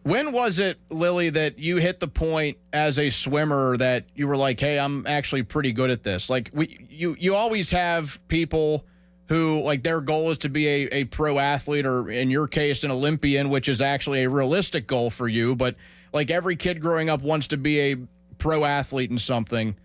When was it, Lily, that you hit the point as a swimmer that you were like, hey, I'm actually pretty good at this? Like, you always have people who, like, their goal is to be a pro athlete, or in your case, an Olympian, which is actually a realistic goal for you. But, like, every kid growing up wants to be a pro athlete in something.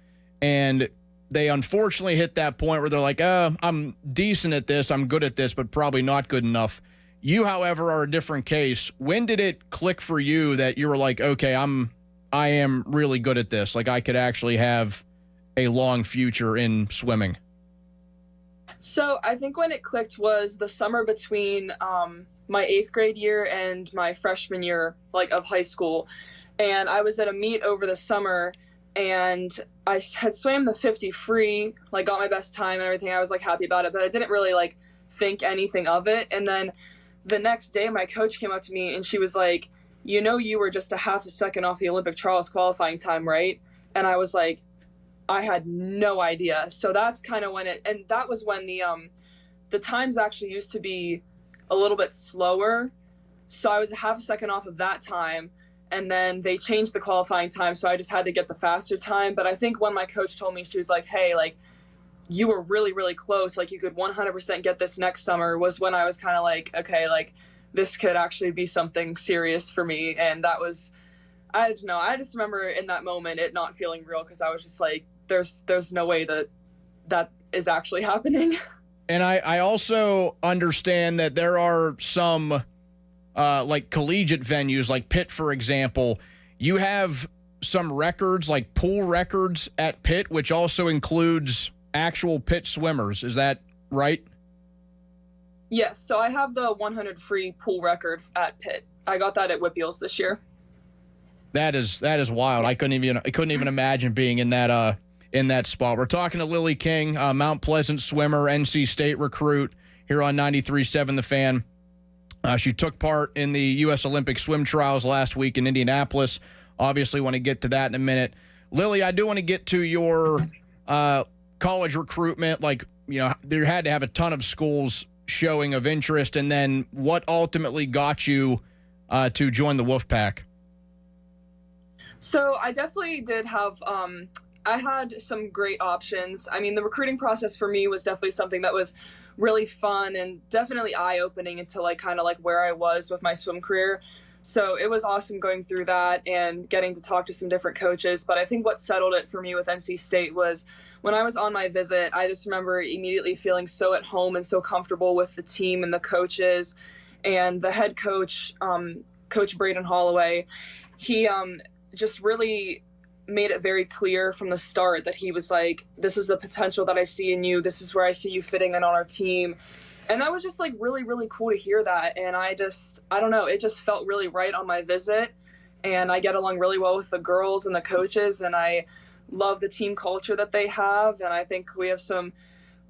And they unfortunately hit that point where they're like, I'm decent at this, I'm good at this, but probably not good enough. You, however, are a different case. When did it click for you that you were like, okay, I am really good at this? Like, I could actually have a long future in swimming. So I think when it clicked was the summer between my 8th grade year and my freshman year, like, of high school. And I was at a meet over the summer, and I had swam the 50 free, like, got my best time and everything. I was, like, happy about it, but I didn't really, like, think anything of it. And then the next day, my coach came up to me and she was like, you were just a half a second off the Olympic trials qualifying time, right? And I was like, I had no idea. So that's kind of when and that was when the times actually used to be a little bit slower. So I was a half a second off of that time. And then they changed the qualifying time. So I just had to get the faster time. But I think when my coach told me, she was like, hey, like, you were really, really close. Like, you could 100% get this next summer, was when I was kind of like, okay, like, this could actually be something serious for me. And that was, I don't know. I just remember in that moment it not feeling real, because I was just like, there's no way that is actually happening. And I also understand that there are some like collegiate venues, like Pitt, for example. You have some records, like pool records at Pitt, which also includes actual Pitt swimmers. Is that right? Yes. So I have the 100 free pool record at Pitt. I got that at Whippeals this year. That is wild. I couldn't even imagine being in that spot. We're talking to Lily King, Mount Pleasant swimmer, NC State recruit here on 93.7 The Fan. She took part in the U.S. Olympic swim trials last week in Indianapolis. Obviously, want to get to that in a minute. Lily, I do want to get to your college recruitment. Like, there had to have a ton of schools showing of interest, and then what ultimately got you to join the Wolfpack? So I definitely did have I had some great options. I mean, the recruiting process for me was definitely something that was really fun and definitely eye-opening into, like, kind of like where I was with my swim career. So it was awesome going through that and getting to talk to some different coaches. But I think what settled it for me with NC State was when I was on my visit, I just remember immediately feeling so at home and so comfortable with the team and the coaches. And the head coach, Coach Braden Holloway, he just really made it very clear from the start that he was like, this is the potential that I see in you. This is where I see you fitting in on our team. And that was just, like, really, really cool to hear that. And I don't know, it just felt really right on my visit. And I get along really well with the girls and the coaches, and I love the team culture that they have. And I think we have some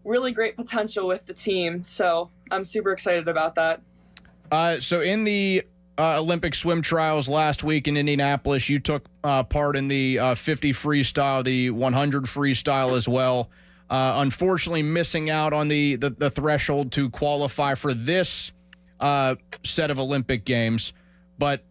really great potential with the team. So I'm super excited about that. So in the Olympic swim trials last week in Indianapolis, you took part in the 50 freestyle, the 100 freestyle as well. Unfortunately, missing out on the threshold to qualify for this set of Olympic Games. But,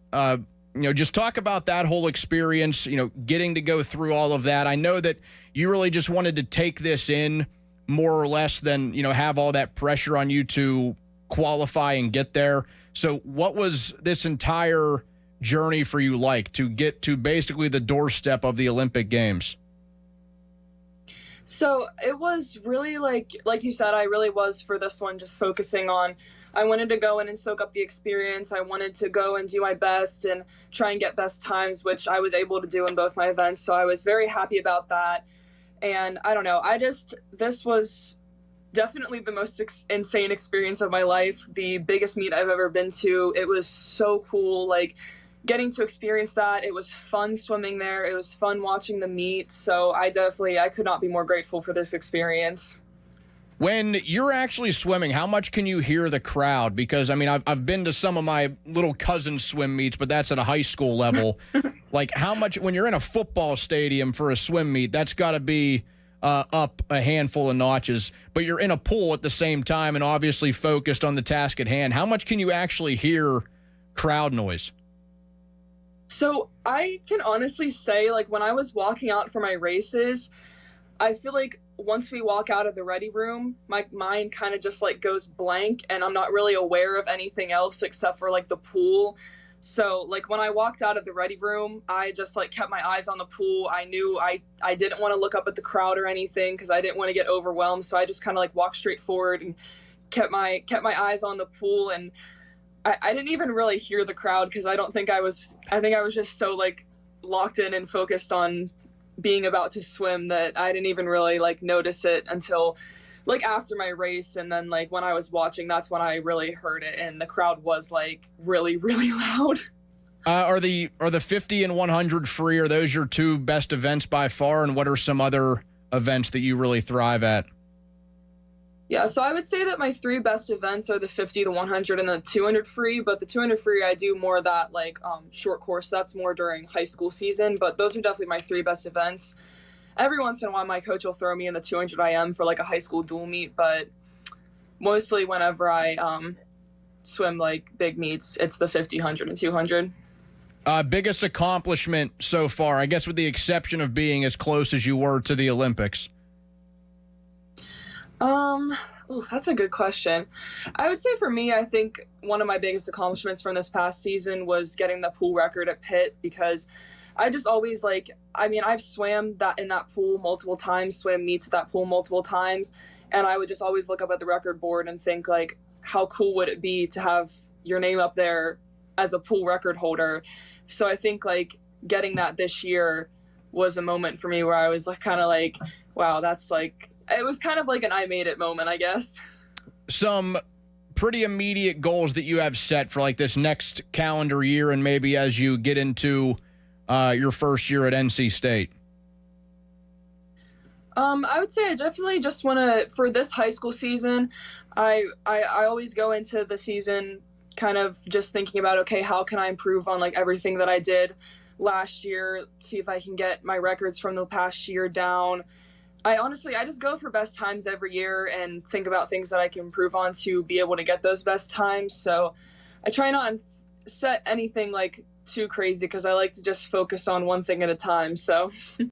just talk about that whole experience, getting to go through all of that. I know that you really just wanted to take this in more or less than, have all that pressure on you to qualify and get there. So what was this entire journey for you like to get to basically the doorstep of the Olympic Games? So it was really like you said, I really was for this one just focusing on, I wanted to go in and soak up the experience. I wanted to go and do my best and try and get best times, which I was able to do in both my events. So I was very happy about that. And I don't know, this was definitely the most insane experience of my life. The biggest meet I've ever been to. It was so cool. Like, getting to experience that. It was fun swimming there. It was fun watching the meet. So I could not be more grateful for this experience. When you're actually swimming, how much can you hear the crowd? Because, I mean, I've been to some of my little cousin's swim meets, but that's at a high school level. Like, how much, when you're in a football stadium for a swim meet, that's got to be up a handful of notches. But you're in a pool at the same time and obviously focused on the task at hand. How much can you actually hear crowd noise? So I can honestly say, like, when I was walking out for my races, I feel like once we walk out of the ready room, my mind kind of just like goes blank and I'm not really aware of anything else except for like the pool. So like when I walked out of the ready room, I just like kept my eyes on the pool. I knew I didn't want to look up at the crowd or anything because I didn't want to get overwhelmed. So I just kind of like walked straight forward and kept my eyes on the pool. And I didn't even really hear the crowd because I think I was just so like locked in and focused on being about to swim that I didn't even really like notice it until like after my race. And then like when I was watching, that's when I really heard it, and the crowd was like really really loud. Are the 50 and 100 free? Are those your two best events by far? And what are some other events that you really thrive at? Yeah, so I would say that my three best events are the 50, the 100, and the 200 free. But the 200 free, I do more of that like short course. That's more during high school season. But those are definitely my three best events. Every once in a while, my coach will throw me in the 200 IM for like a high school dual meet. But mostly whenever I swim like big meets, it's the 50, 100, and 200. Biggest accomplishment so far, I guess, with the exception of being as close as you were to the Olympics. That's a good question. I would say for me, I think one of my biggest accomplishments from this past season was getting the pool record at Pitt, because I just always like, I mean, I've swam that in that pool multiple times, swam meets at that pool multiple times, and I would just always look up at the record board and think like, how cool would it be to have your name up there as a pool record holder? So I think like getting that this year was a moment for me where I was like kind of like, wow, that's like, it was kind of like an I made it moment, I guess. Some pretty immediate goals that you have set for like this next calendar year and maybe as you get into your first year at NC State? I would say I definitely just want to, for this high school season, I always go into the season kind of just thinking about, okay, how can I improve on like everything that I did last year, see if I can get my records from the past year down. I just go for best times every year and think about things that I can improve on to be able to get those best times. So I try not to set anything like too crazy because I like to just focus on one thing at a time. So